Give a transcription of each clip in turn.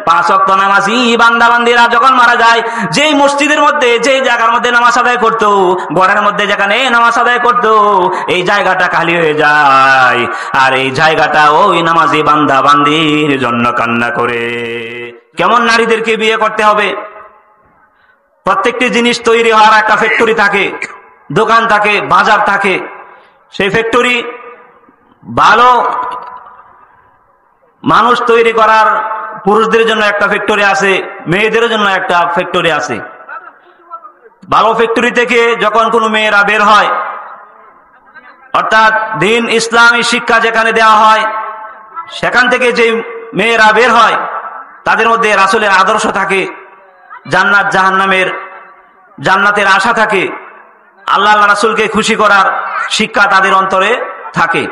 পাঁচ ওয়াক্ত নামাজি বান্দা বান্দিরা যখন মারা যায়, যেই মসজিদের মধ্যে যেই জায়গার মধ্যে নামাজ আদায় করতো, ঘরের মধ্যে যেখানে নামাজ আদায় করতো, এই জায়গাটা খালি হয়ে যায়, আর এই জায়গাটা ওই নামাজি বান্দা বান্দির জন্য কান্না করে। কেমন নারীদেরকে বিয়ে করতে হবে? প্রত্যেকটি জিনিস তৈরি হওয়ার একটা ফ্যাক্টরি থাকে, দোকান থাকে, বাজার থাকে। সেই ফ্যাক্টরি ভালো মানুষ তৈরি করার পুরুষদের জন্য একটা ফ্যাক্টরি আছে, মেয়েদের জন্য একটা ফ্যাক্টরি আছে। ভালো ফ্যাক্টরি থেকে যখন কোনো মেয়েরা বের হয়, অর্থাৎ দিন ইসলামী শিক্ষা যেখানে দেওয়া হয়, সেখান থেকে যে মেয়েরা বের হয় তাদের মধ্যে রাসূলের আদর্শ থাকে, জান্নাত জাহান্নামের জান্নাতের আশা থাকে, আল্লাহ রাসূলকে খুশি করার শিক্ষা তাদের অন্তরে থাকে।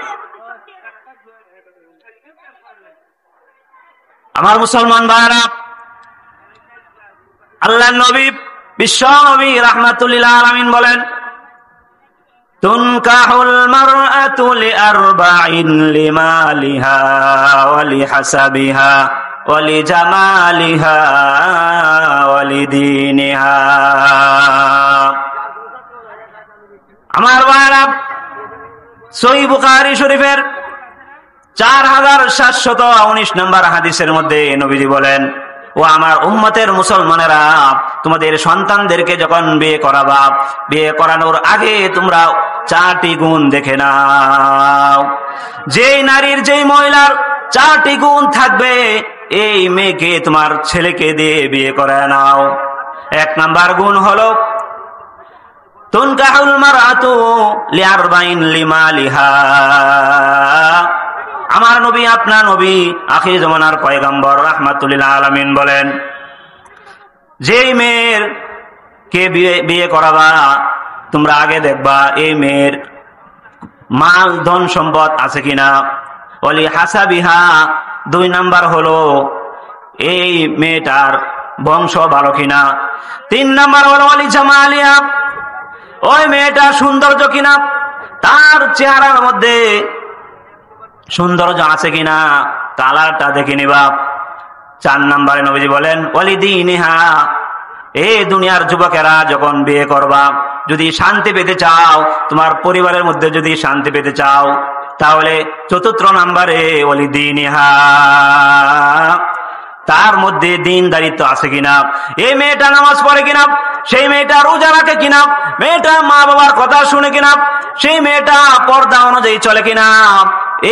আমার মুসলমান ভাইরা, আল্লাহর নবী বিশ্ব নবী রাহমাতুল লিল আলামিন বলেন, তুনকাহুল মারআতু লিআরবাইন লিমালিহা ওয়া লিহাসাবিহা ওয়া লিজামালিহা ওয়া লিদীনিহা। আমার ভাইরা, সহিহ বুখারী শরীফের 4719 নম্বর হাদিসের মধ্যে নবীজি বলেন, ও আমার উম্মতের মুসলমানেরা, তোমাদের সন্তানদেরকে যখন বিয়ে করাবা, বিয়ে করানোর আগে তোমরা 4টি গুণ দেখে নাও। যেই নারীর যেই মহিলার 4টি গুণ থাকবে, এই মেয়েকে তোমার ছেলেকে দিয়ে বিয়ে করে নাও। 1 নাম্বার গুণ হলো তুনকাহুল মারআতু লিআরবাইন লিমালিহা। আমার নবী, আপনার নবী, আখির জামানার পয়গম্বর রাহমাতুল লিল আলামিন বলেন, যেই মেয়ের কে বিয়ে করাবা, তোমরা আগে দেখবা এই মেয়ের মাল ধন সম্পদ আছে কিনা। ওয়ালি হাসাবিহা, 2 নাম্বার হলো এই মেয়েটার বংশ ভালো কিনা। 3 নাম্বার হলো ওয়ালি জামালিহা, ওই মেয়েটা সৌন্দর্য কিনা, তার চেহারার মধ্যে সৌন্দর্য আছে কিনা, কালারটা দেখে নিবা। 4 নম্বরে নবীজি বলেন ওয়ালিদিনিহা, এই দুনিয়ার যুবকেরা যখন বিয়ে করবা, যদি শান্তি পেতে চাও, তোমার পরিবারের মধ্যে যদি শান্তি পেতে চাও, তাহলে 4 নম্বরে ওয়ালিদিনিহা, তার মধ্যে দিনদারিত্ব আছে কিনা। এই মেয়েটা নামাজ পড়ে কিনা, সেই মেয়েটা রোজা রাখে কিনা, মেয়েটা মা বাবার কথা শুনে কিনা, সেই মেয়েটা পর্দা অনুযায়ী চলে কিনা।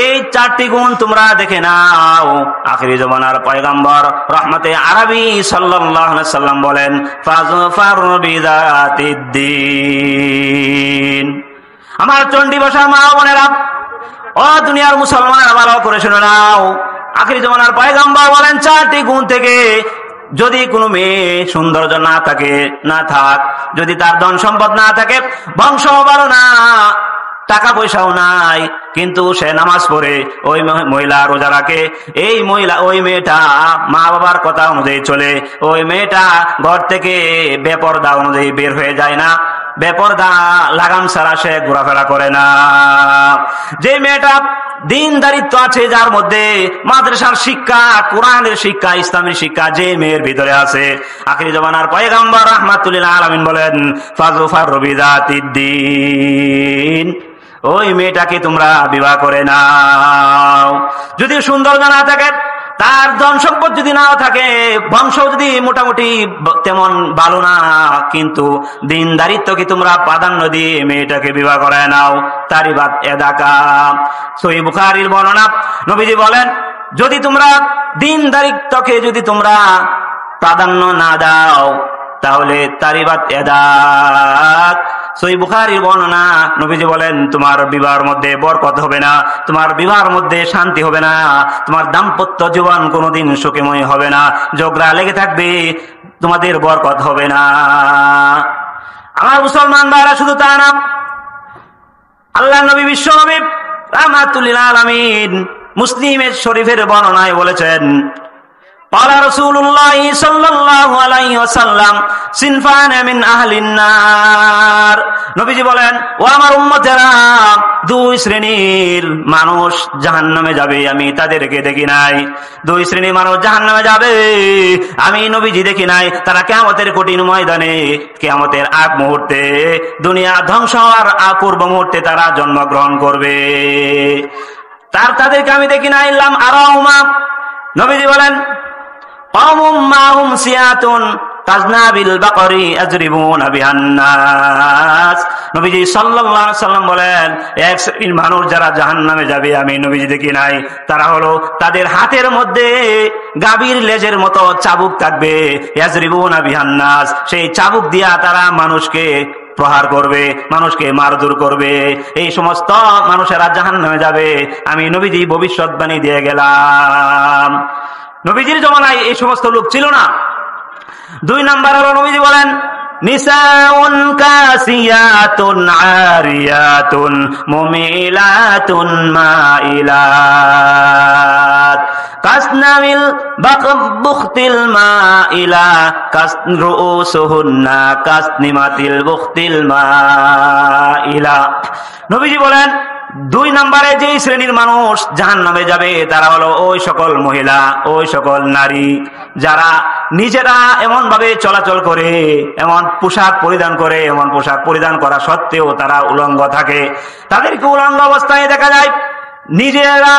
এই 4টি গুণ তোমরা দেখে নাও। আখিরি জামানার পয়গম্বর রহমতে আরবি সাল্লাল্লাহু আলাইহি সাল্লাম বলেন, ফাজফার বিযাতিদ্দিন। আমার চণ্ডী ভাষার মা বোনেরা, ও দুনিয়ার মুসলমানেরা, ভালো করে শুনে নাও। আখিরি জামানার পয়গম্বর বলেন, 4টি গুণ থেকে যদি কোনো মেয়ে সৌন্দর্য না থাকে, না থাক, যদি তার ধন সম্পদ না থাকে, বংশ ভালো না, টাকা পয়সাও নাই, কিন্তু সে নামাজ পড়ে, ওই মহিলা রোজা রাখে, এই মহিলা, ওই মেয়েটা মা বাবার কথা অনুযায়ী চলে, ওই মেয়েটা ঘর থেকে বেপরদা অনুযায়ী বের হয়ে যায় না, বেপরদা লাগাম ছাড়া সে ঘোরাফেরা করে না। যে মেয়েটা দিনদারিত্ব আছে, যার মধ্যে মাদ্রাসার শিক্ষা, কোরআনের শিক্ষা, ইসলামের শিক্ষা যে মেয়ের ভিতরে আছে, আখিরি জামানার পয়গম্বর রাহমাতুল লিল আলামিন বলেন, ফাজফার বিযাতিদ্দিন, ওই মেয়েটাকে তোমরা বিবাহ করে নাও। যদি সৌন্দর্য না থাকে, তার ধন সম্পদ যদি নাও থাকে, বংশ যদি মোটামুটি তেমন ভালো না, কিন্তু দিনদারিত্বকে তোমরা প্রাধান্য দিয়ে মেয়েটাকে বিবাহ করে নাও। তারিবাত এদাকা, সহিহ বুখারীর বর্ণনা, নবীজি বলেন, যদি তোমরা দিনদারিত্বকে যদি তোমরা প্রাধান্য না দাও, তাহলে তারিবাত এদাক। সহিহ বুখারীর বর্ণনা, নবীজি বলেন, তোমার বিবাহের মধ্যে বরকত হবে না, তোমার বিবাহের মধ্যে শান্তি হবে না, তোমার দাম্পত্য জীবন কোনোদিন সুখময় হবে না, ঝগড়া লেগে থাকবে, তোমাদের বরকত হবে না। আমার মুসলমান ভাইরা, শুধু তা না, আল্লাহর নবী বিশ্ব নবী রাহমাতুল লিল আলামিন মুসলিমের শরীফের বর্ণনায় বলেছেন, قال رسول الله صلى الله عليه وسلم সিনফান মিন আহলিন নার। নবীজি বলেন, ও আমার উম্মতেরা, দুই শ্রেণীর মানুষ জাহান্নামে যাবে, আমি তাদেরকে দেখি নাই। দুই শ্রেণীর মানুষ জাহান্নামে যাবে, আমি নবীজি দেখি নাই। তারা কিয়ামতের কঠিন ময়দানে, কিয়ামতের আগ মুহূর্তে, দুনিয়া ধ্বংস হওয়ার পূর্ব মুহূর্তে তারা জন্মগ্রহণ করবে। তাদেরকে আমি দেখি নাই। ইল্লাম আরাহুমা, নবীজি বলেন, কওমুম মাহুম সিয়াতুন কাজনাবিল বাকরি আজরিবুনা বিহান নাস। নবীজি সাল্লাল্লাহু আলাইহি সাল্লাম বলেন, এক শ্রেণীর মানুষ যারা জাহান্নামে যাবে আমি নবীজি দেখি নাই। তারা হলো, তাদের হাতের মধ্যে গাভীর লেজের মতো চাবুক থাকবে, আজরিবুনা বিহান নাস, সেই চাবুক দিয়া তারা মানুষকে প্রহার করবে, মানুষকে মারধর করবে। এই সমস্ত মানুষেরা জাহান্নামে যাবে, আমি নবীজি ভবিষ্যৎবাণী দিয়ে গেলাম। নবীজির জমানায় এই সমস্ত লোক ছিল না। দুই নাম্বার হলো, নবীজি বলেন, নিসাউন কাসিয়াতুন আরিয়াতুন মুমিলাতুন মাইলাত কাসনামিল বুখতিল মাইলা কাসরুসুহুন্না কাসনিমাতিল বুখতিল মাইলা। নবীজি বলেন, দুই নম্বরে যেই শ্রেণীর মানুষ জাহান্নামে যাবে তারা হলো ওই সকল মহিলা, ওই সকল নারী যারা নিজেরা এমন ভাবে চলাচল করে, এমন পোশাক পরিধান করে, এমন পোশাক পরিধান করা সত্ত্বেও তারা উলঙ্গ থাকে। তাদেরকে উলঙ্গ অবস্থায় দেখা যায়। নিজেরা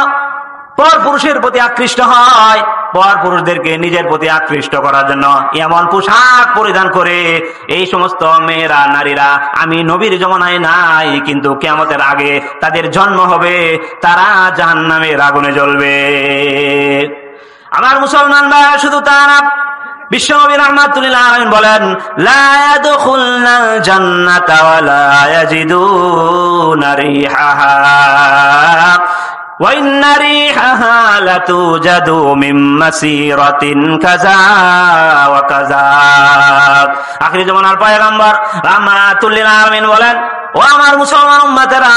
পর পুরুষের প্রতি আকৃষ্ট হয়, পর পুরুষদেরকে নিজের প্রতি আকৃষ্ট করার জন্য এমন পোশাক পরিধান করে। এই সমস্ত মেয়েরা, নারীরা আমি নবীর জমানায় নাই, কিন্তু কিয়ামতের আগে তাদের জন্ম হবে, তারা জাহান্নামের আগুনে জ্বলবে। আমার মুসলমান ভাইরা, শুধু তা না, বিশ্বনবী রাহমাতুল্লাহ আলাইহি বলেন, লা ইয়াদখুলনাল জান্নাতা ওয়া লা ইয়াজিদুনা রিহাহা ওয়া ইন্না রিহাহা লাতুজাদু মিন মাসিরাতিন কাযা ওয়া কাযা। আখিরি জামানার পয়গম্বর রাহমাতুল লিল আলামিন বলেন, ও আমার মুসলমান উম্মতেরা,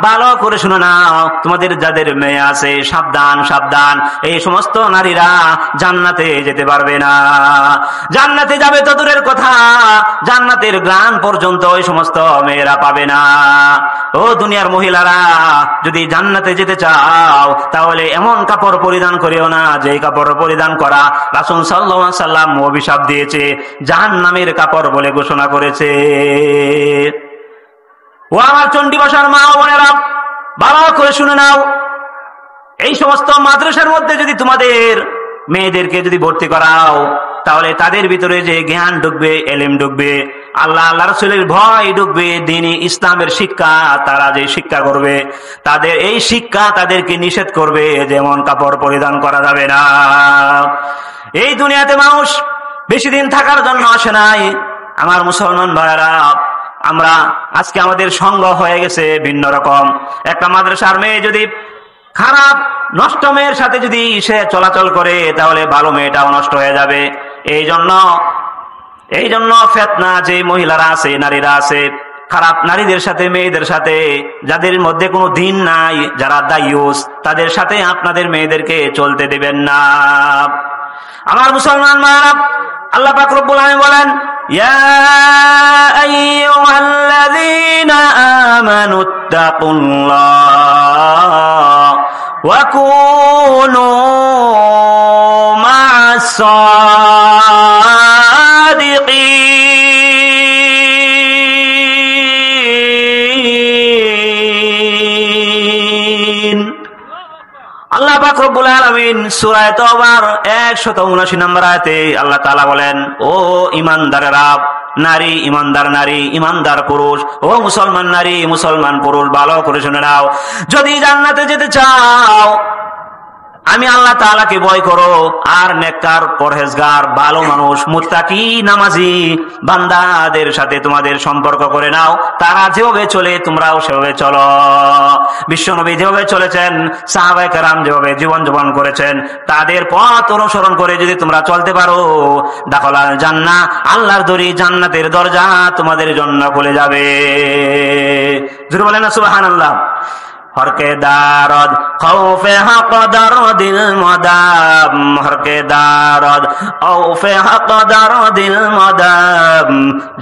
ভালো করে শুনে নাও, তোমাদের যাদের মেয়ে আছে সাবধান সাবধান, এই সমস্ত নারীরা জান্নাতে যেতে পারবে না। জান্নাতে যাবে তো দূরের কথা, জান্নাতের গ্রাণ পর্যন্ত ওই সমস্ত মেয়েরা পাবে না। ও দুনিয়ার মহিলারা, যদি জান্নাতে যেতে চাও তাহলে এমন কাপড় পরিধান করিও না যে কাপড় পরিধান করা রাসূল সাল্লাল্লাহু আলাইহি সাল্লাম অভিশাপ দিয়েছে, জাহান্নামের কাপড় বলে ঘোষণা করেছে। ও আমার চণ্ডীবাসার মা ও বোনেরা, ভালো করে শুনে নাও, এই সমস্ত মাদ্রাসার মধ্যে যদি তোমাদের মেয়েদেরকে যদি ভর্তি করাও তাহলে তাদের ভিতরে যে জ্ঞান ঢুকবে, এলেম ঢুকবে, আল্লাহ আল্লাহ রাসূলের ভয় ঢুকবে, দ্বীনি ইসলামের শিক্ষা তারা যে শিক্ষা করবে, তাদের এই শিক্ষা তাদেরকে নিষেধ করবে যেমন কাপড় পরিধান করা যাবে না। এই দুনিয়াতে মানুষ বেশি দিন থাকার জন্য আসে নাই। আমার মুসলমান ভাইয়েরা, আমরা আজকে আমাদের সঙ্গ হয়ে গেছে ভিন্ন রকম। একটা মাদ্রাসার মেয়ে যদি খারাপ নষ্ট মেয়ের সাথে যদি সে চলাচল করে তাহলে ভালো মেয়েটাও নষ্ট হয়ে যাবে। এই জন্য ফিতনা, যে মহিলারা আছে, নারীরা আছে, খারাপ নারীদের সাথে, মেয়েদের সাথে, যাদের মধ্যে কোনো দিন নাই, যারা দায়ুস, তাদের সাথে আপনাদের মেয়েদেরকে চলতে দেবেন না। আমার মুসলমান মায়েরা, আল্লাহ পাক রব্বুল আলামিন বলেন, ইয়া আইয়ুহাল্লাযীনা আমানুত্তাকুল্লাহ ওয়া কুনু মা'আস সাদিকিন। আল্লাহ পাক রব্বুল আলামিন সূরা তাওবার 179 নম্বর আয়াতে আল্লাহ তাআলা বলেন, ও ঈমানদারেরা, নারী, ঈমানদার নারী, ঈমানদার পুরুষ, ও মুসলমান নারী, মুসলমান পুরুষ, ভালো করে শুনে নাও, যদি জান্নাতে যেতে চাও আমি আল্লাহ তাআলাকে ভয় করো, আর নেককার, পরহেজগার, ভালো মানুষ, মুত্তাকি, নামাজি বান্দাদের সাথে তোমাদের সম্পর্ক করে নাও। তারা যেভাবে চলে তোমরাও সেভাবে চলো। বিশ্বনবী যেভাবে চলেছেন, সাহাবায়ে কেরাম যেভাবে জীবন যাপন করেছেন, তাদের পথ অনুসরণ করে যদি তোমরা চলতে পারো, দাখালাল জান্নাহ, আল্লাহর দরি, জান্নাতের দরজা তোমাদের জন্য খুলে যাবে। জোরে বলেন না সুবহানাল্লাহ। হরকে দারদ খৌফে হক দরদিল মদাম হরকে দারদ খৌফে হক দরদিল মদাম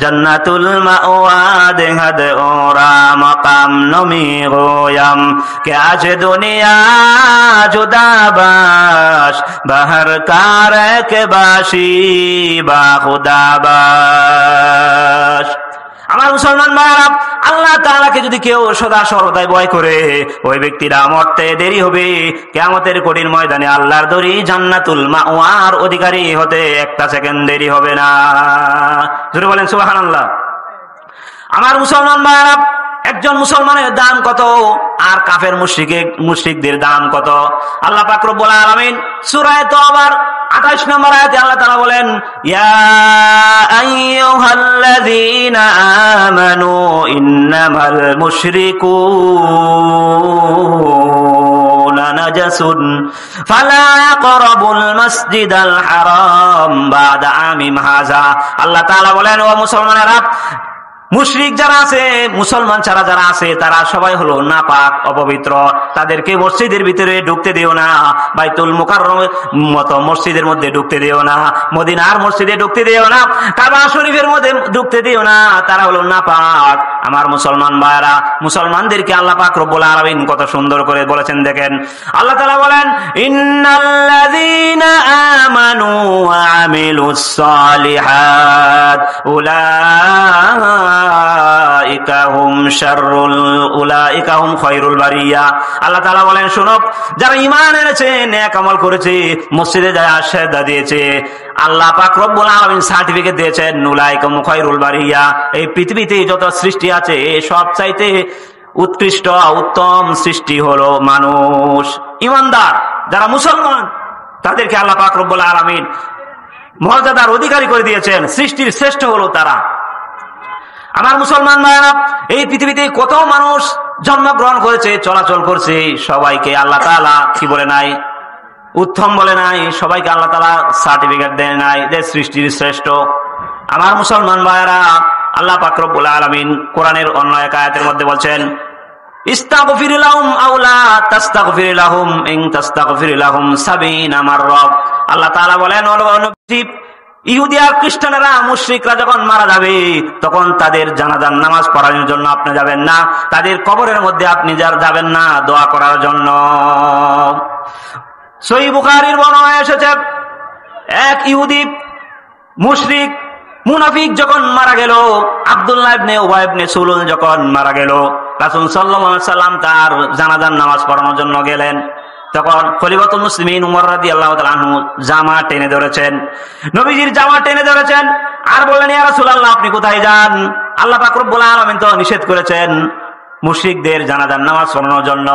জন্নাতুল মাওয়া দেহদ ওরা মকাম নমি গোয়াম কে আজ দুনিয়া জুদাবাস বাহর কার কে বাসি বা খুদাবাস। আমার মুসলমান ভাইরা, আল্লাহ তাআলাকে যদি কেউ সদা সর্বদাই ভয় করে, ওই ব্যক্তিরা মরতে দেরি হবে, কিয়ামতের কঠিন ময়দানে আল্লাহর দরি জান্নাতুল মাওয়ার অধিকারী হতে একটা সেকেন্ড দেরি হবে না। জোরে বলেন সুবহানাল্লাহ। আমার মুসলমান ভাইরা, একজন মুসলমানের দাম কত আর কাফের মুশরিকদের দাম কত? আল্লাহ পাক রব্বুল আলামিন সূরা তাওবার 28 নম্বর আয়াতে আল্লাহ তাআলা বলেন, ইয়া আইয়ুহাল্লাযীনা আমানু ইন্নামাল মুশরিকুনা নাজাসুন ফালা ইয়াকরাবুল মাসজিদাল হারাম বাদা আমিম হাযা। আল্লাহ তাআলা বলেন, ও মুসলমানেরা, মুশরিক যারা আছে, মুসলমান ছাড়া যারা আছে, তারা সবাই হলো নাপাক, অপবিত্র। তাদেরকে মসজিদের ভিতরে ঢুকতে দিও না, বাইতুল মুকাররমের মতো মসজিদের মধ্যে ঢুকতে দিও না, মদিনার মসজিদে ঢুকতে দিও না, কাবা শরীফের মধ্যে ঢুকতে দিও না, তারা হলো নাপাক। আমার মুসলমান ভাইরা, মুসলমানদেরকে আল্লাহ পাক রব্বুল আলামিন কত সুন্দর করে বলেছেন দেখেন। আল্লাহ তাআলা বলেন, ইন্নাল্লাযীনা আমানু ওয়া আমিলুস সালিহাত উলাইকা হুম খায়রুল বারিয়া। আল্লাহ তাআলা বলেন, শোনো, যারা ঈমান এনেছে, নেক আমল করেছে, মসজিদে যায় সিজদা দিয়েছে, আল্লাহ পাক রব্বুল আলামিন সার্টিফিকেট দিয়েছেন উলাইকা হুম খায়রুল বারিয়া। এই পৃথিবীতে যত সৃষ্টি আছে, সব চাইতে উৎকৃষ্ট উত্তম সৃষ্টি হলো মানুষ। ঈমানদার যারা মুসলমান, তাদেরকে আল্লাহ পাক রব্বুল আলামিন মর্যাদার অধিকারী করে দিয়েছেন। সৃষ্টির শ্রেষ্ঠ হলো তারা। আমার মুসলমান ভাইরা, এই পৃথিবীতে কত মানুষ জন্মগ্রহণ করেছে, চলাচল করছে, সবাইকে আল্লাহ তাআলা কি বলে নাই? উত্তম বলে নাই। সবাইকে আল্লাহ তাআলা সার্টিফিকেট দেয় নাই যে সৃষ্টির শ্রেষ্ঠ। আমার মুসলমান ভাইরা, আল্লাহ পাক রব্বুল আলামিন কোরআনের অন্য এক আয়াতের মধ্যে বলছেন, ইস্তাগফির লাহুম আও লা তাস্তাগফির লাহুম ইন তাস্তাগফির লাহুম 70 মাররা। আল্লাহ তাআলা বলেন, ইহুদি আর খ্রিস্টানেরা, মুশরিকরা যখন মারা যাবে, তখন তাদের জানাজার নামাজ পড়ানোর জন্য আপনি যাবেন না, তাদের কবরের মধ্যে আপনি যাবেন না দোয়া করার জন্য। সহিহ বুখারীর বর্ণনা এসেছে, এক ইহুদি মুশরিক মুনাফিক যখন মারা গেল, আব্দুল্লাহ ইবনে উবাই ইবনে সুলুল যখন মারা গেল, রাসূল সাল্লাল্লাহু আলাইহি সাল্লাম তার জানাজার নামাজ পড়ানোর জন্য গেলেন। তখন খলিফাতুল মুসলিমিন উমর রাদিয়াল্লাহু তাআলা আনহু জামা টেনে ধরেছেন, নবীজির জামা টেনে ধরেছেন, আর বললেন, ইয়া রাসূলুল্লাহ, আপনি কোথায় যান? আল্লাহ পাক রব্বুল আলামিন তো নিষেধ করেছেন মুশরিকদের জানাজার নামাজ পড়ানোর জন্য,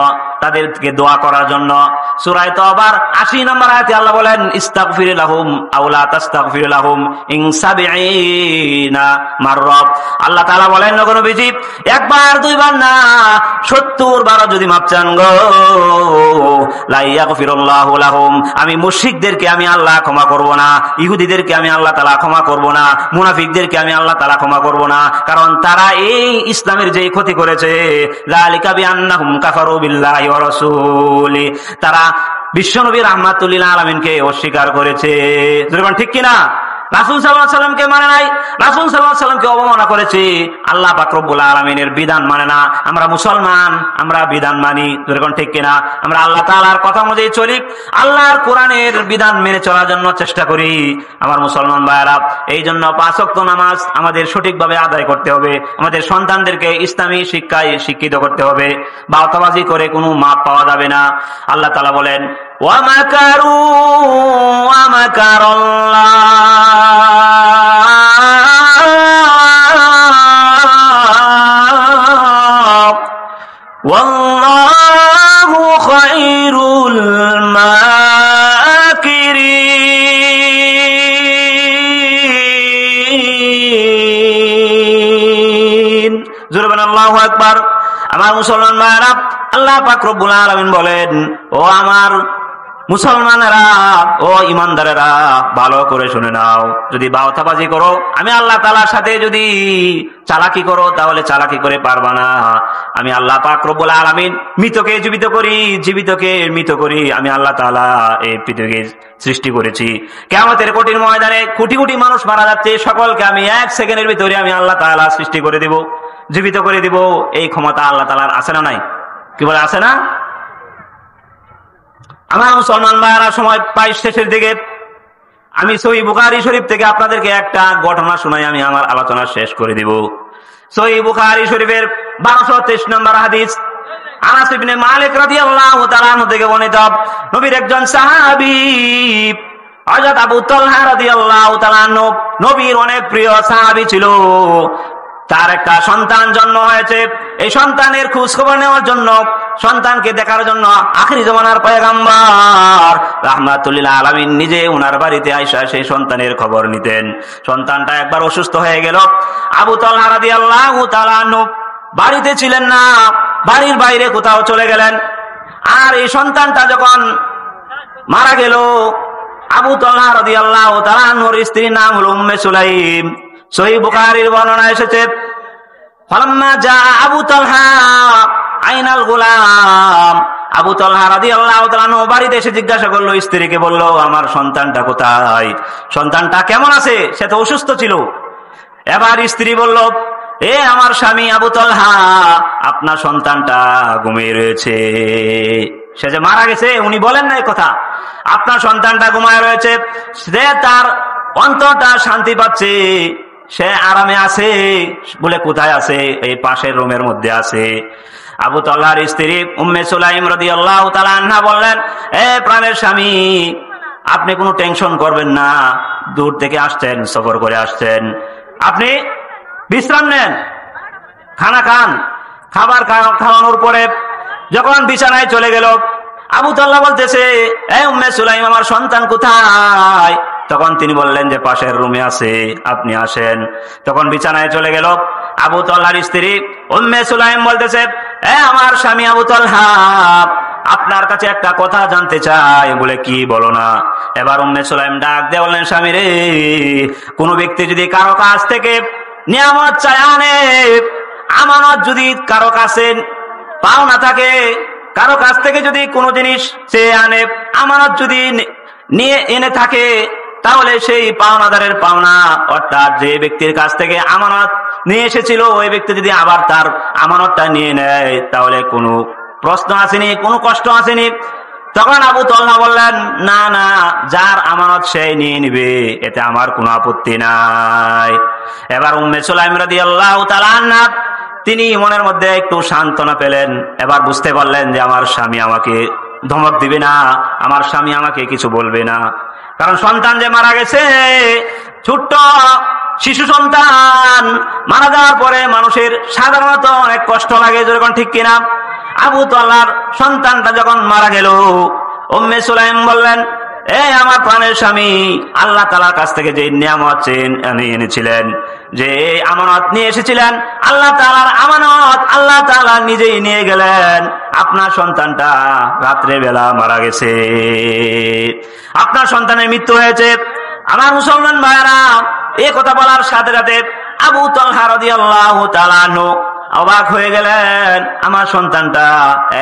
তাদেরকে দোয়া করার জন্য। সূরা তাওবার 80 নম্বর আয়াতে আল্লাহ বলেন, ইস্তাগফির লাহুম আও লা তাস্তাগফির লাহুম ইন 70 মাররা। আল্লাহ তাআলা বলেন, নবী, একবার দুইবার না, 70 বার যদি মাপ চান গো, লা ইয়াগফিরুল্লাহু লাহুম, আমি মুশরিকদেরকে আমি আল্লাহ ক্ষমা করব না, ইহুদিদেরকে আমি আল্লাহ তাআলা ক্ষমা করব না, মুনাফিকদেরকে আমি আল্লাহ তাআলা ক্ষমা করব না, কারণ তারা এই ইসলামের যে ক্ষতি করেছে, যালিকা বিআন্নাহুম কাফারু বিল্লাহি ওয়া রাসূলি, তারা বিশ্বনবী রাহমাতুল লিল আলামিনকে অস্বীকার করেছে। ঠিক কিনা? রাসূল সাল্লাল্লাহু আলাইহি সাল্লামকে মানে নাই, রাসূল সাল্লাল্লাহু আলাইহি সাল্লামকে অবমাননা করেছে, আল্লাহ পাক রব্বুল আলামিনের বিধান মানে না। আমরা মুসলমান, আমরা বিধান মানি, যেরকম ঠিক কিনা? আমরা আল্লাহ তাআলার কথা অনুযায়ী চলি, আল্লাহর কোরআনের বিধান মেনে চলার জন্য চেষ্টা করি। আমার মুসলমান ভাইরা, এই জন্য 5 ওয়াক্ত নামাজ আমাদের সঠিকভাবে আদায় করতে হবে, আমাদের সন্তানদেরকে ইসলামী শিক্ষায় শিক্ষিত করতে হবে, বাউতাবাজি করে কোনো মাপ পাওয়া যাবে না। আল্লাহ তাআলা বলেন, ওয়া মাকারু ওয়া মাকারাল্লাহ ওয়াল্লাহু খায়রুল মাকিরিন। জোরে বলেন আল্লাহু আকবার। আমার মুসলমান ভাইরা, আল্লাহ পাক রব্বুল আলামিন বলেন, ও আমার মুসলমানেরা, ও ইমানদারেরা, ভালো করে শুনে নাও, যদি বাউতাবাজি করো, আমি আল্লাহ তাআলার সাথে যদি চালাকি করো, তাহলে চালাকি করে পারবা না। আমি আল্লাহ পাক রব্বুল আলামিন মৃতকে জীবিত করি, জীবিতকে মৃত করি। আমি আল্লাহ তাআলা এই পৃথিবীকে সৃষ্টি করেছি। কিয়ামতের কঠিন ময়দানে কোটি কোটি মানুষ মারা যাচ্ছে, সকলকে আমি 1 সেকেন্ডের ভিতরে আমি আল্লাহ তাআলা সৃষ্টি করে দিব, জীবিত করে দিব। এই ক্ষমতা আল্লাহ তাআলার আছে না নাই? কি বলে আছে না? আমার মুসলমান ভাইরা, সময় পাই শেষের দিকে, আমি সহিহ বুখারী শরীফ থেকে আপনাদেরকে একটা ঘটনা শোনাই, আমি আমার আলোচনা শেষ করে দিব। সহিহ বুখারী শরীফের 1223 নম্বর হাদিস, আনাস ইবনে মালিক রাদিয়াল্লাহু তাআলা আনহু থেকে বর্ণিত, নবীর একজন সাহাবী হযরত আবু তালহা রাদিয়াল্লাহু তাআলা আনহু, নবীর অনেক প্রিয় সাহাবী ছিল। তার একটা সন্তান জন্ম হয়েছে। এই সন্তানের খোঁজ খবর নেওয়ার জন্য, সন্তানকে দেখার জন্য আখিরি জামানার পয়গম্বর রাহমাতুল লিল আলামিন নিজে ওনার বাড়িতে আইসা সেই সন্তানের খবর নিতেন। সন্তানটা একবার অসুস্থ হয়ে গেল। আবু তালহা রাদিয়াল্লাহু তাআলা আনহু বাড়িতে ছিলেন না, বাড়ির বাইরে কোথাও চলে গেলেন। আর এই সন্তানটা যখন মারা গেল, আবু তালহা রাদিয়াল্লাহু তাআলা আনহুর স্ত্রীর নাম হলো উম্মে সুলাইম। সহিহ বুখারীর বর্ণনা এসেছে, ফালাম্মা জা আবু তালহা আইনাল গোলাম, আবু তালহা রাদিয়াল্লাহু তাআলা আনহু বাড়িতে এসে জিজ্ঞাসা করলো, স্ত্রীকে বলল, আমার সন্তানটা কোথায়, সন্তানটা কেমন আছে? সে তো অসুস্থ ছিল। এবার স্ত্রী বলল, এ আমার স্বামী আবু তালহা, আপনার সন্তানটা ঘুমিয়ে রয়েছে। সে যে মারা গেছে উনি বলেন না এই কথা, আপনার সন্তানটা ঘুমায় রয়েছে। সে তার অন্তরটা শান্তি পাচ্ছে, সে আরামে আছে। বলে কোথায় আছে? এই পাশের রুমের মধ্যে আছে। আবু তালহার স্ত্রী উম্মে সুলাইম রাদিয়াল্লাহু তাআলা আনহা বললেন, এ প্রাণের স্বামী, আপনি কোনো টেনশন করবেন না, দূর থেকে আসছেন, সফর করে আসছেন, আপনি বিশ্রাম নেন, খানা খান। খাবার খাওয়ানোর পরে যখন বিছানায় চলে গেল, আবু তালহা বলতেছে, এ উম্মে সুলাইম, আমার সন্তান কোথায়? তখন তিনি বললেন যে পাশের রুমে আছে, আপনি আসেন। তখন বিছানায় চলে গেল। আবু তালহার স্ত্রী উম্মে সুলাইম বলতেছে, এ আমার স্বামী আবু তালহা, আপনার কাছে একটা কথা জানতে চাই। বলে, কি? বলো না। এবার উম্মে সুলাইম ডাক দিয়ে বললেন, স্বামী রে, কোন ব্যক্তি যদি কারো কাছ থেকে নিয়ামত চায় আনে, আমানত যদি কারো কাছে পাওনা থাকে, কারো কাছ থেকে যদি কোনো জিনিস চেয়ে আনে, আমানত যদি নিয়ে এনে থাকে, তাহলে সেই পাওনাদারের পাওনা, অর্থাৎ যে ব্যক্তির কাছ থেকে আমানত নিয়ে এসেছিল, ওই ব্যক্তি যদি আবার তার আমানতটা নিয়ে নেয়, তাহলে কোনো প্রশ্ন আসেনি, কোনো কষ্ট আসেনি। তখন আবু তালহা বললেন, না না, যার আমানত সেই নিয়ে নিবে, এতে আমার কোনো আপত্তি নাই। এবার উম্মে সুলাইম রাদিয়াল্লাহু তাআলা আনহা তিনি মনের মধ্যে একটু সান্ত্বনা পেলেন। এবার বুঝতে পারলেন যে আমার স্বামী আমাকে ধমক দিবে না, আমার স্বামী আমাকে কিছু বলবে না। কারণ সন্তান যে মারা গেছে, ছোট্ট শিশু সন্তান মারা যাওয়ার পরে মানুষের সাধারণত অনেক কষ্ট লাগে, যখন ঠিক কিনা। আবু তালহার সন্তানটা যখন মারা গেল, উম্মে সুলাইম বললেন, এ আমার প্রাণের স্বামী, আল্লাহ তাআলার কাছ থেকে যে নিয়ামত এনেছিলেন, যে আমানত নিয়ে এসেছিলেন, আল্লাহ তাআলার আমানত আল্লাহ তাআলা নিজেই নিয়ে গেলেন। আপনার সন্তানটা রাত্রে বেলা মারা গেছে, আপনার সন্তানের মৃত্যু হয়েছে। আমার মুসলমান ভাইরা, এই কথা বলার সাথে সাথে আবু তালহা রাদিয়াল্লাহু তাআলা আনহু অবাক হয়ে গেলেন। আমার সন্তানটা,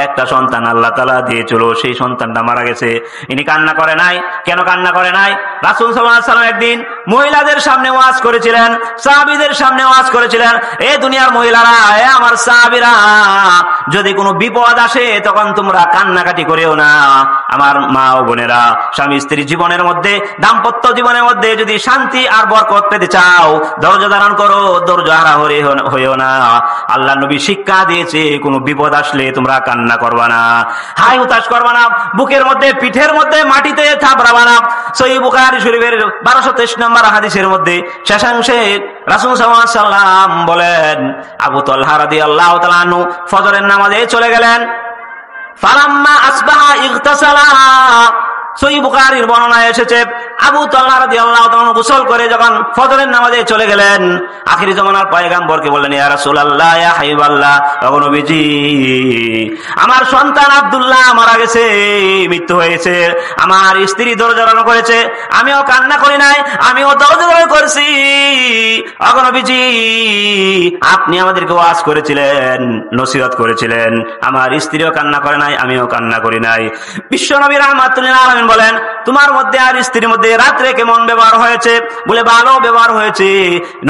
একটা সন্তান আল্লাহ তাআলা দিয়েছিল, সেই সন্তানটা মারা গেছে। ইনি কান্না করে নাই। কেন কান্না করে নাই? রাসূল সাল্লাল্লাহু আলাইহি ওয়াসাল্লাম একদিন মহিলাদের সামনে ওয়াজ করেছিলেন, সাহাবীদের সামনে ওয়াজ করেছিলেন, এ দুনিয়ার মহিলারা, এ আমার সাহাবীরা, যদি কোনো বিপদ আসে তখন তোমরা কান্নাকাটি করিও না। আমার মা ও বোনেরা, স্বামী স্ত্রী জীবনের মধ্যে, দাম্পত্য জীবনের মধ্যে যদি শান্তি আর বরকত পেতে চাও, ধৈর্য ধারণ করো, ধৈর্য হারা হইও না। আল্লাহ নবী শিক্ষা দিয়েছে, কোনো বিপদ আসলে তোমরা কান্না করবা না, হাই হুতাশ করবা না, বুকের মধ্যে, পিঠের মধ্যে মাটিতে থাপড়াবা না। সহিহ বুখারী শরীফের 1223 নম্বর হাদিসের মধ্যে শেষাংশে রাসূল সাল্লাল্লাহু আলাইহি ওয়াসাল্লাম বলেন, আবু তালহা রাদিয়াল্লাহু তাআলা আনহু ফজরের নামাজে চলে গেলেন। ফালাম্মা আসবাহা ইগতাসালা, সহিহ বুখারীর বর্ণনায় এসেছে, আবু তালহা রাদিয়াল্লাহু তাআলা গোসল করে যখন ফজরের নামাজে চলে গেলেন, আখিরি জামানার পয়গম্বরকে বললেন, ইয়া রাসূলুল্লাহ, ইয়া হাবিবাল্লাহ, ও নবীজি, আমার সন্তান আব্দুল্লাহ মারা গেছে, মৃত্যু হয়েছে, আমার স্ত্রী দরজা ধারণ করেছে, আমিও কান্না করি নাই, আমিও দরজা ধারণ করেছি। ও নবীজি, আপনি আমাদেরকে ওয়াজ করেছিলেন, নসিহত করেছিলেন, আমার স্ত্রীও কান্না করে নাই, আমিও কান্না করি নাই। বিশ্ব নবী রাহমাতুল লিল আলামিন বলেন, তোমার মধ্যে আর স্ত্রীর মধ্যে রাত্রে কেমন ব্যবহার হয়েছে? বলে ভালো ব্যবহার হয়েছে।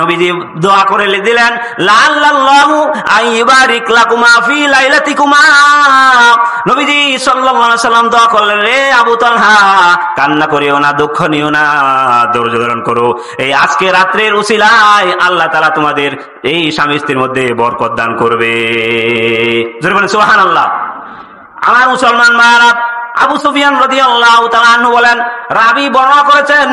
নবীজি দোয়া করে দিলেন, লাল্লাহু আইবারিক লাকুমা ফি লাইলাতিকুমা। নবীজি সাল্লাল্লাহু আলাইহি সাল্লাম দোয়া করলেন, রে আবু তালহা, কান্না করিও না, দুঃখ নিও না, ধৈর্য ধারণ করো, এই আজকে রাত্রের উসিলায় আল্লাহ তাআলা তোমাদের এই স্বামী স্ত্রীর মধ্যে বরকত দান করবে। জোরে বলেন সুবহানাল্লাহ। আমার মুসলমান ভাইরা, আবু সুফিয়ান রাদিয়াল্লাহু তাআলা আনহু বলেন, রাবী বর্ণনা করেছেন,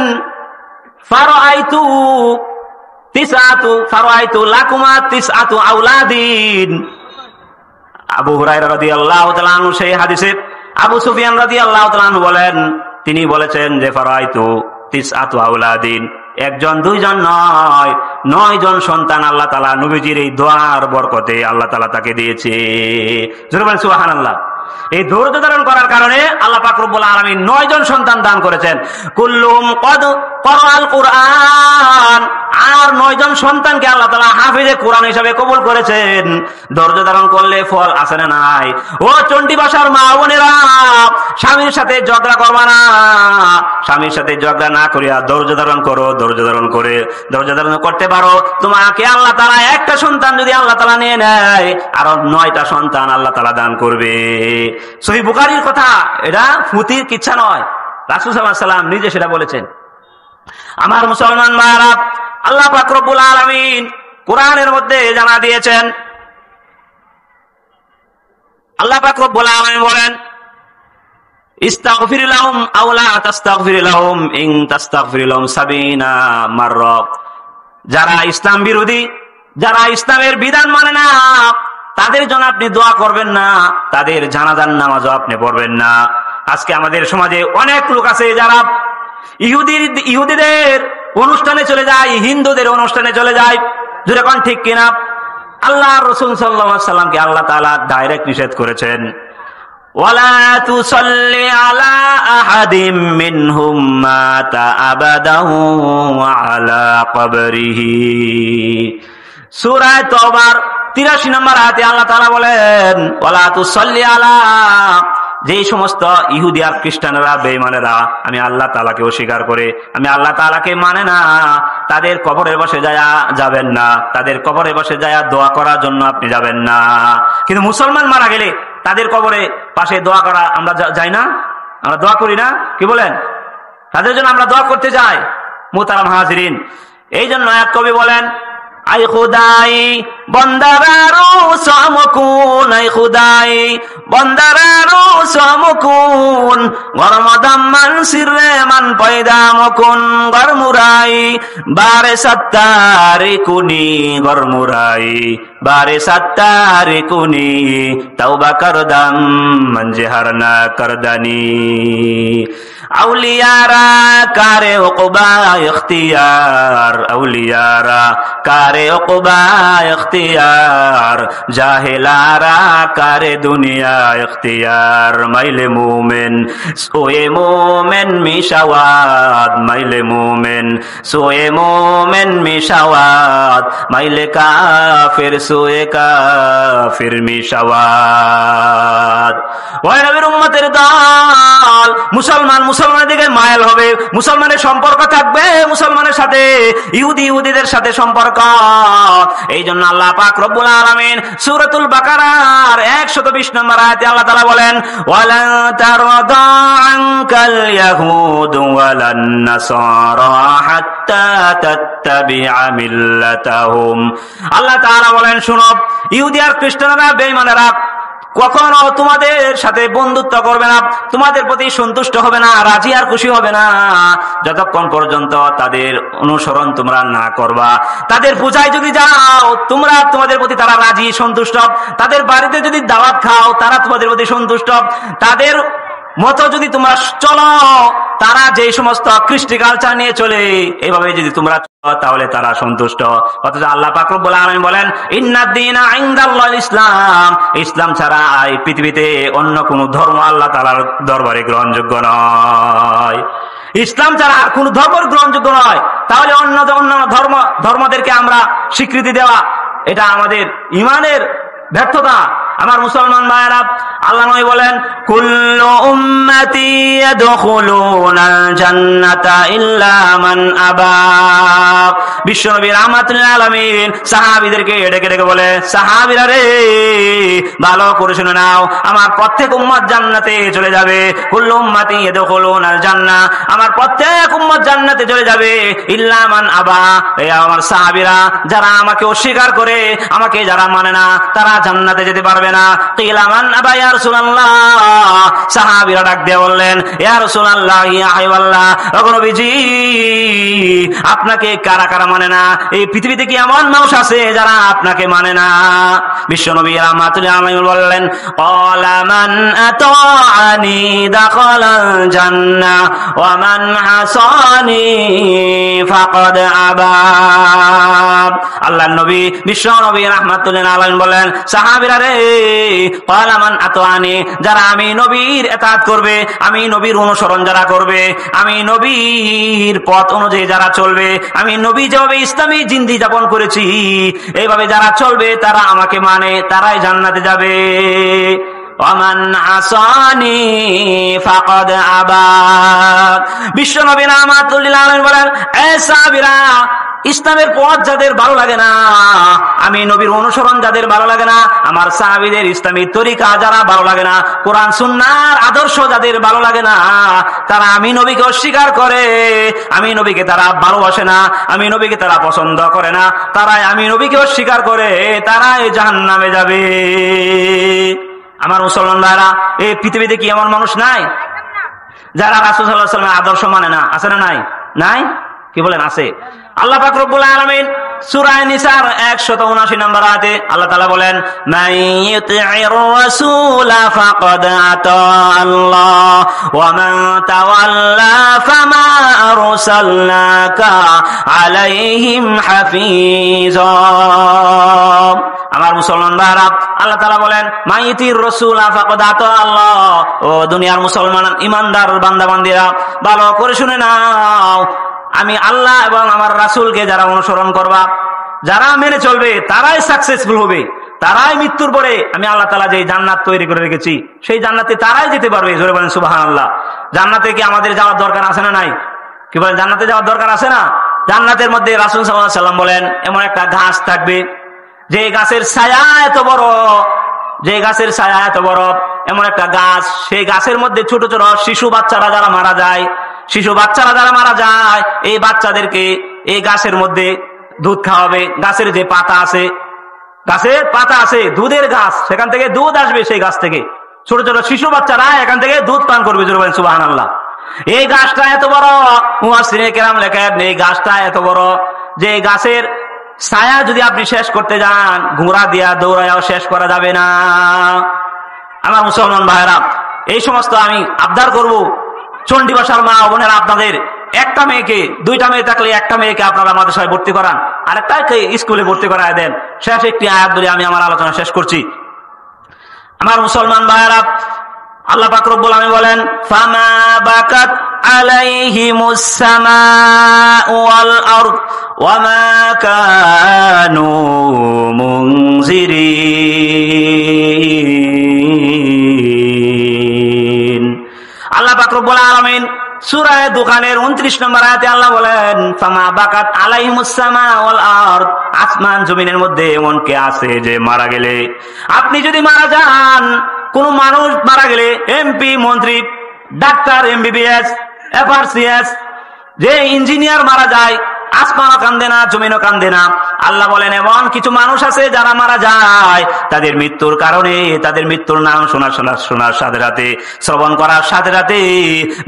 ফারাআইতু লাকুমা তিসআতু আওলাদিন। আবু হুরায়রা রাদিয়াল্লাহু তাআলা আনহু সেই হাদিসে আবু সুফিয়ান রাদিয়াল্লাহু তাআলা আনহু বলেন, তিনি বলেছেন যে ফারাআইতু তিসআতু আওলাদিন, একজন দুইজন নয়, 9 জন সন্তান আল্লাহ তাআলা নবীজির এই দোয়ার বরকতে আল্লাহ তাআলা তাকে দিয়েছে। জোরে বলেন সুবহানাল্লাহ। এই ধৈর্য ধারণ করার কারণে আল্লাহ পাক রব্বুল আলামিন 9 জন সন্তান দান করেছেন। কুল্লুম কদ ক্বরাআল কুরআন, আর 9 জন সন্তানকে আল্লাহ তাআলা হাফেজে কোরআন হিসেবে কবুল করেছেন। ধৈর্য ধারণ করলে ফল আছে না নাই? ও চণ্ডী ভাষার মা বোনেরা, স্বামীর সাথে ঝগড়া করবা না, স্বামীর সাথে ঝগড়া না করিয়া ধৈর্য ধারণ করো। ধৈর্য ধারণ করে ধৈর্য ধারণ করতে পারো, তোমাকে আল্লাহ তাআলা একটা সন্তান যদি আল্লাহ তাআলা নিয়ে নেয়, আরো 9টা সন্তান আল্লাহ তাআলা দান করবে। সহিহ বুখারীর কথা, এটা ফুতির কিচ্ছা নয়, রাসূল সাল্লাল্লাহু আলাইহি ওয়াসাল্লাম নিজে সেটা বলেছেন। আমার মুসলমান ভাইরা, আল্লাহ পাক রব্বুল আলামিন কোরআনের মধ্যে জানা দিয়েছেন, আল্লাহ পাক রব্বুল আলামিন বলেন, ইস্তাগফির লাহুম আও লা তাস্তাগফির লাহুম ইন তাস্তাগফির লাহুম 70 মাররা। যারা ইসলাম বিরোধী, যারা ইসলামের বিধান মানে না, তাদের জন্য আপনি দোয়া করবেন না, তাদের জানাজার নামাজও আপনি পড়বেন না। আজকে আমাদের সমাজে অনেক লোক আছে যারা ইহুদিদের অনুষ্ঠানে চলে যায়, হিন্দুদের অনুষ্ঠানে চলে যায়। যেরকম ঠিক কিনা? আল্লাহর রাসূল সাল্লাল্লাহু আলাইহি সাল্লামকে আল্লাহ তাআলা ডাইরেক্ট নিষেধ করেছেন, ওয়ালা তুসাল্লি আলা আহাদিম মিনহুম মাতা আবাদাহু আলা কবরিহি। সূরা তাওবার 83 নম্বর আয়াতে আল্লাহ তাআলা বলেন, ওয়ালা তুসাল্লি আলা, যে সমস্ত ইহুদি আর খ্রিস্টানেরা, বেঈমানেরা আমি আল্লাহ তাআলাকে অস্বীকার করে, আমি আল্লাহ তাআলাকে মানে না, তাদের কবরে বসে যাবেন না, তাদের কবরে বসে যায় দোয়া করার জন্য আপনি যাবেন না। কিন্তু মুসলমান মারা গেলে তাদের কবরে পাশে দোয়া করা আমরা যাই না? আমরা দোয়া করি না? কি বলেন? তাদের জন্য আমরা দোয়া করতে যাই। মুহতারাম হাজিরিন, এই জন্য এক কবি বলেন, আই খুদাই বন্দারারো সমকুন, আই খুদাই বন্দারারো সমকুন, গরমদাম্মান সিররে মান পয়দা মকুন, গরমুরাই বারে সত্তারে কুনি, গরমুরাই বারে সত্তারে কুনি, তওবা করদাম মঞ্জে হারনা করদানি। আউলিয়ারা কারে উকবা ইখতিয়ার, আউলিয়ারা কারে উকবা ইখতিয়ার, জাহেলারা কারে দুনিয়া ইখতিয়ার। মাইলে মুমিন সোয়ে মুমিন মিশাওয়াত, মাইলে মুমিন সোয়ে মুমিন মিশাওয়াত, মাইলে কাফির সোয়ে কাফির মিশাওয়াত। ওই নবীর উম্মতের দল মুসলমানের দিকে মাইল হবে, মুসলমানের সম্পর্ক থাকবে মুসলমানের সাথে, ইহুদিদের সাথে সম্পর্ক। এই জন্য আল্লাহ পাক রব্বুল আলামিন সূরাতুল বাকারার 120 নম্বর আয়াতে আল্লাহ তাআলা বলেন, ওয়ালান তারদা আনকাল ইয়াহুদ ওয়ালান নাসারা হাত্তা তাত্তাবিআ মিল্লাতাহুম। আল্লাহ তাআলা বলেন, শুনো, ইহুদি আর খ্রিস্টানরা, বেঈমানেরা কখনো তোমাদের সাথে বন্ধুত্ব করবে না, তোমাদের প্রতি সন্তুষ্ট হবে না, রাজি আর খুশি হবে না, যতক্ষণ পর্যন্ত তাদের অনুসরণ তোমরা না করবা। তাদের পূজায় যদি যাও তোমরা, তোমাদের প্রতি তারা রাজি সন্তুষ্ট, তাদের বাড়িতে যদি দাওয়াত খাও তারা তোমাদের প্রতি সন্তুষ্ট, তাদের মতো যদি তোমরা চলো, তারা যে সমস্ত কৃষ্টি কালচার নিয়ে চলে, এভাবে যদি তোমরা চলো তাহলে তারা সন্তুষ্ট। অথচ আল্লাহ পাক রব্বুল আলামিন বলেন ইন্নাদ-দীনা ইনদাল্লাহিল ইসলাম, ইসলাম ছাড়া এই পৃথিবীতে অন্য কোন ধর্ম আল্লাহ তাআলার দরবারে গ্রহণযোগ্য নয়। ইসলাম ছাড়া আর কোন ধর্ম গ্রহণযোগ্য নয়। তাহলে অন্য ধর্মদেরকে আমরা স্বীকৃতি দেওয়া, এটা আমাদের ঈমানের ব্যর্থতা। আমার মুসলমান ভাইয়েরা, আল্লাহ নবী বলেন কুল্লু উম্মতি ইয়াদখুলুনাল জান্নাতা ইল্লা মান আবা। বিশ্বনবী রাহমাতুল লিল আলামিন সাহাবীদেরকে ডেকে ডেকে বলে, সাহাবীরা রে, ভালো করে শুনে নাও, আমার প্রত্যেক উম্মত জান্নাতে চলে যাবে। কুল্লু উম্মতি ইয়াদখুলুনাল জান্নাহ, আমার প্রত্যেক উম্মত জান্নাতে চলে যাবে, ইল্লা মান আবা। এই আমার সাহাবীরা যারা আমাকে অস্বীকার করে, আমাকে যারা মানে না, তারা জান্নাতে যেতে পারবে না। কিলা মান আবা ইয়া রাসূলুল্লাহ, সাহাবীরা ডাক দিয়ে বললেন, ইয়া রাসূলুল্লাহ, ইয়া হাবিবাল্লাহ, ও নবীজি, আপনাকে কারা কারা মানে না? এই পৃথিবীতে কি এমন মানুষ আছে যারা আপনাকে মানে না? বিশ্বনবী রাহমাতুল্লাহ আলাইহি বললেন, ক্বালা মান আতাআনি দাখালাল জান্নাহ ওয়া মান হাসানি ফাকাদ আবা। আল্লাহর নবী বিশ্বনবী রাহমাতুল্লাহ আলাইহি বলেন, সাহাবীরা রে, ক্বালা মান আতাআনি, যারা আমি নবীর ইতাআত করবে, আমি নবীর অনুসরণ যারা করবে, আমি নবীর পথ অনুযায়ী যারা চলবে, আমি নবী যেভাবে ইসলামী জিন্দি যাপন করেছি এইভাবে যারা চলবে, তারা আমাকে মানে, তারাই জান্নাতে যাবে। ওয়ামান আসানি ফাকাদ আবা। বিশ্বনবী রাহমাতুল্লাহ আলাইহি বলেন, এ সাহাবীরা, ইসলামের পথ যাদের ভালো লাগে না, আমি নবীর অনুসরণ যাদের ভালো লাগে না, আমার সাহাবীদের ইসলামী তরিকা যারা ভালো লাগে না, কোরআন সুন্নাহর আদর্শ যাদের ভালো লাগে না, তারা আমি নবীকে অস্বীকার করে, আমি নবীকে তারা ভালোবাসে না, আমি নবীকে তারা পছন্দ করে না, তারাই আমি নবীকে অস্বীকার করে, তারাই জাহান্নামে যাবে। আমার মুসলমান ভাইরা, এই পৃথিবীতে কি এমন মানুষ নাই যারা রাসূল সাল্লাল্লাহু আলাইহি ওয়াসাল্লামের আদর্শ মানে না? আছে না নাই? নাই? কি বলেন আছে? আল্লাহ পাক রব্বুল আলামিন সূরা নিসার 179 নম্বর আয়াতে আল্লাহ তাআলা বলেন, মান ইউতি'ir রাসূলা ফাকাদ আতা আল্লাহ ওয়া মান তাওয়াল্লা ফামা আরসালনাকা আলাইহিম হাফিজা। আমার মুসলমান ভাইরা, আল্লাহ তাআলা বলেন, মান ইউতি'ir রাসূলা ফাকাদ আতা আল্লাহ। ও দুনিয়ার মুসলমান ঈমানদার বান্দা বান্দীরা, ভালো করে শুনে নাও, আমি আল্লাহ এবং আমার রাসূলকে যারা অনুসরণ করবা, যারা মেনে চলবে, তারাই সাকসেসফুল হবে, তারাই মৃত্যুর পরে আমি আল্লাহ তাআলা যে জান্নাত তৈরি করে রেখেছি সেই জান্নাতে তারাই যেতে পারবে। জোরে বলেন সুবহানাল্লাহ। জান্নাতে কি আমাদের যাওয়ার দরকার আছে না নাই? কি বলেন, জান্নাতে যাওয়ার দরকার আছে না? জান্নাতের মধ্যে রাসূল সাল্লাল্লাহু আলাইহি ওয়াসাল্লাম বলেন, এমন একটা গাছ থাকবে যে গাছের ছায়া এত বড়, যে গাছের ছায়া এত বড়, এমন একটা গাছ, সেই গাছের মধ্যে ছোট ছোট শিশু বাচ্চারা যারা মারা যায়, শিশু বাচ্চারা যারা মারা যায়, এই বাচ্চাদেরকে এই গাছের মধ্যে দুধ খাওয়াবে। গাছের যে পাতা আছে, গাছের পাতা আছে, দুধের গাছ, সেখান থেকে দুধ আসবে, সেই গাছ থেকে ছোট ছোট শিশু বাচ্চারা এখান থেকে দুধ পান করবে। জোরে বলেন সুবহানাল্লাহ। এই গাছটা এত বড়, মুফাসসিরিনে কেরাম লেখেন, এই গাছটা এত বড় যে গাছের ছায়া যদি আপনি শেষ করতে যান, ঘোড়া দিয়া দৌড়াইয়াও শেষ করা যাবে না। আমার মুসলমান ভাইরা, এই সমস্ত আমি আবদার করব, চণ্ডী ভাষার মা বোনেরা, আপনাদের একটা মেয়েকে, দুইটা মেয়ে থাকলে একটা মেয়েকে আপনারা মাদ্রাসায় ভর্তি করান, আরেকটাকে স্কুলে ভর্তি করায় দেন। শেষ একটি আয়াত বলে আমি আমার আলোচনা শেষ করছি। আমার মুসলমান ভাইরা, আল্লাহ পাক রব্বুল আলামিন বলেন, ফামা বাকাত আলাইহিমুস সামাউ ওয়াল আরদ ওয়া মা কানু মুনজিরিন। আল্লাহ পাক রব্বুল আলামিন সূরা দুখানের 29 নম্বর আয়াতে আল্লাহ বলেন, ফামা বাকাত আলাইহিমুস সামাউ ওয়াল আরদ, আসমান জমিনের মধ্যে এমন কে আছে যে মারা গেলে, আপনি যদি মারা যান, কোন মানুষ মারা গেলে, এমপি, মন্ত্রী, ডাক্তার, এমবিবিএস, এফআরসিএস, যে ইঞ্জিনিয়ার মারা যায়, আসমানও কান্দে না, জমিনও কান্দে না, আল্লাহ বলেন এমন কিছু মানুষ আছে যারা মারা যায়, তাদের মৃত্যুর কারণে, তাদের মৃত্যুর নাম শোনার সাথে সাথে, শ্রবণ করার সাথে সাথে,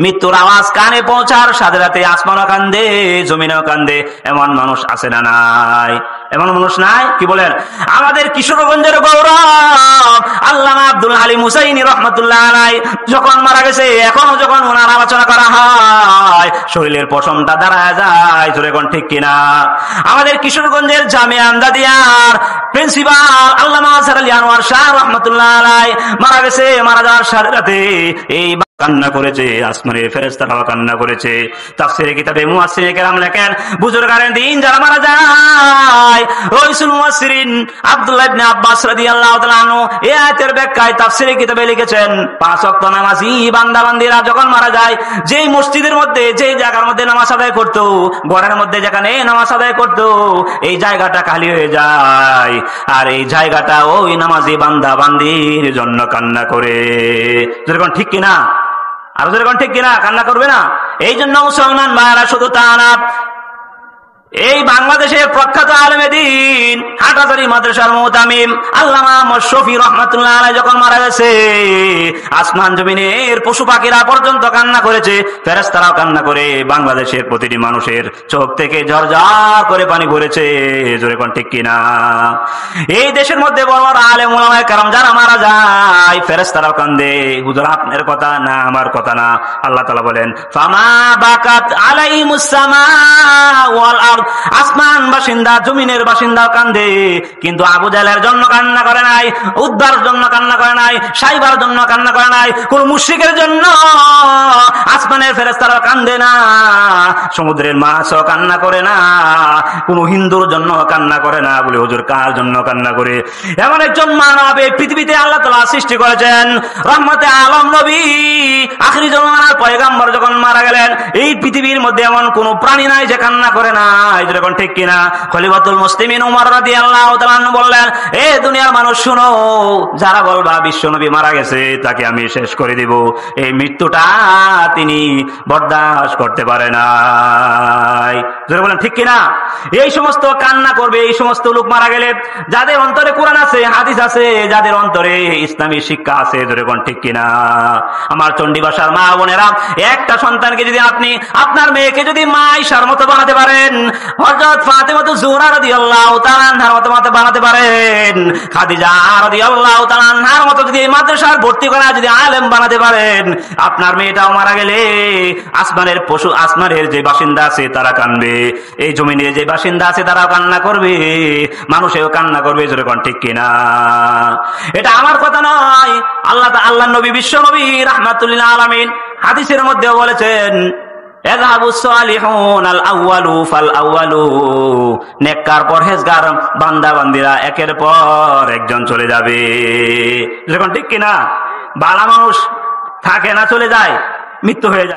মৃত্যুর আওয়াজ কানে পৌঁছার সাথে সাথে আসমানও কান্দে, জমিনও কান্দে। এমন মানুষ আছে না নাই? এমন মানুষ নাই? কি বলেন? আমাদের কিশোরগঞ্জের গৌরব আল্লামা আব্দুল হালিম হুসাইনী রহমাতুল্লাহ আলাইহি যখন মারা গেছে, এখনো যখন ওনার আলোচনা করা হয় শরীরের পশমটা দাঁড়ায় যায়। জোরে কোন ঠিক কিনা? আমাদের কিশোরগঞ্জের জামিয়া আমদাদিয়ার প্রিন্সিপাল আল্লামা আজহার আলী আনোয়ার শাহ রহমাতুল্লাহ আলাইহি মারা গেছে। মারা যাওয়ার সাথে সাথে এই কান্না করেছে, আসমানের ফেরেশতারাও কান্না করেছে। তাফসীরে কিতাবে মুফাসসিরিনে কেরাম লেখেন, বুজুর্গানের দিন যারা মারা যায়, রাইসুল মুফাসসিরিন আব্দুল্লাহ ইবনে আব্বাস রাদিয়াল্লাহু তাআলা আনহু এই আয়াতের ব্যাখ্যায় তাফসীরে কিতাবে লিখেছেন, 5 ওয়াক্ত নামাজি বান্দা-বান্দীরা যখন মারা যায়, যেই মসজিদের মধ্যে, যেই জায়গার মধ্যে নামাজ আদায় করত, ঘরের মধ্যে যেখানে নামাজ আদায় করত, এই জায়গাটা খালি হয়ে যায়, আর এই জায়গাটা ওই নামাজি বান্দা-বান্দীর জন্য কান্না করে। যেরকম ঠিক কিনা? আর যেরকম ঠিক কিনা? কান্না করবে না? এই জন্য মুসলমান ভাইরা শুধু তা না, এই বাংলাদেশের প্রখ্যাত আলেমে দ্বীন হাটহাজারী মাদ্রাসার মুতামিম আল্লামা শফি রহমাতুল্লাহ আলাইহি যখন মারা গেছে, আসমান জমিনের পশু পাখিরা পর্যন্ত কান্না করেছে, ফেরেশতারাও কান্না করে, বাংলাদেশের প্রতিটি মানুষের চোখ থেকে ঝরঝর করে পানি পড়েছে। জোরে কোন ঠিক কিনা? এই দেশের মধ্যে বড় বড় আলেম উলামায়ে কেরাম যারা মারা যায়, ফেরেশতারাও কান্দে। হুজুর আপনার কথা না, আমার কথা না। আল্লাহ তাআলা বলেন, ফামা বাকাত আলাইহিমুস সামা ওয়াল আরদ, আসমান বাসিন্দা, জমিনের বাসিন্দা কান্দে, কিন্তু আবু জাহেলের জন্য কান্না করে নাই, উদ্ধার জন্য কান্না করে নাই, সাইবার জন্য কান্না করে নাই, কোন মুশরিকের জন্য আসমানের ফেরেশতারা কান্দে না, সমুদ্রের মাছও কান্না করে না, কোন হিন্দুর জন্য কান্না করে না। বলে হুজুর কার জন্য কান্না করে? এমন একজন মানব এই পৃথিবীতে আল্লাহ তাআলা সৃষ্টি করেছেন, রহমতে আলম নবী আখিরি জামানার পয়গম্বর যখন মারা গেলেন, এই পৃথিবীর মধ্যে এমন কোন প্রাণী নাই যে কান্না করে না। যখন ঠিক কিনা? খলিফাতুল মুসলিমিন উমর রাদিয়াল্লাহু তাআলা আনহু বললেন, এ দুনিয়ার মানুষ শুনো, যারা বলবা বিশ্ব নবী মারা গেছে তাকে আমি শেষ করে দিব, এই মৃত্যুটা তিনি বরদাস্ত করতে পারে নাই। যারা বলেন ঠিক কিনা? এই সমস্ত কান্না করবে এই সমস্ত লোক মারা গেলে, যাদের অন্তরে কোরআন আছে, হাদিস আছে, যাদের অন্তরে ইসলামী শিক্ষা আছে। যারা বলেন ঠিক কিনা? আমার চণ্ডীবাসার মা বোনেরা, একটা সন্তানকে যদি আপনি, আপনার মেয়েকে যদি মা আয়েশার মতো বানাতে পারেন, হযরত ফাতেমা জোহরা রাদিয়াল্লাহু তাআলা আনহার মতো বানাতে পারেন, খাদিজা রাদিয়াল্লাহু তাআলা আনহার মতো যদি মাদ্রাসার ভর্তি করা যদি আলেম বানাতে পারেন, আপনার মেয়েটাও মারা গেলে আসমানের পশু, আসমানের যে বাসিন্দা আছে তারা কাঁদবে, এই জমিনের যে বাসিন্দা আছে তারাও কান্না করবে, মানুষেও কান্না করবে। জোরে কোন ঠিক কিনা? এটা আমার কথা নয়, আল্লাহ নবী, বিশ্ব নবী রাহমাতুল লিল আলামিন হাদিসের মধ্যেও বলেছেন, নেককার পরহেজগার বান্দা বান্দিরা একের পর একজন চলে যাবে। যখন ঠিক কিনা? ভালো মানুষ থাকে না, চলে যায়, মৃত্যু হয়ে যায়।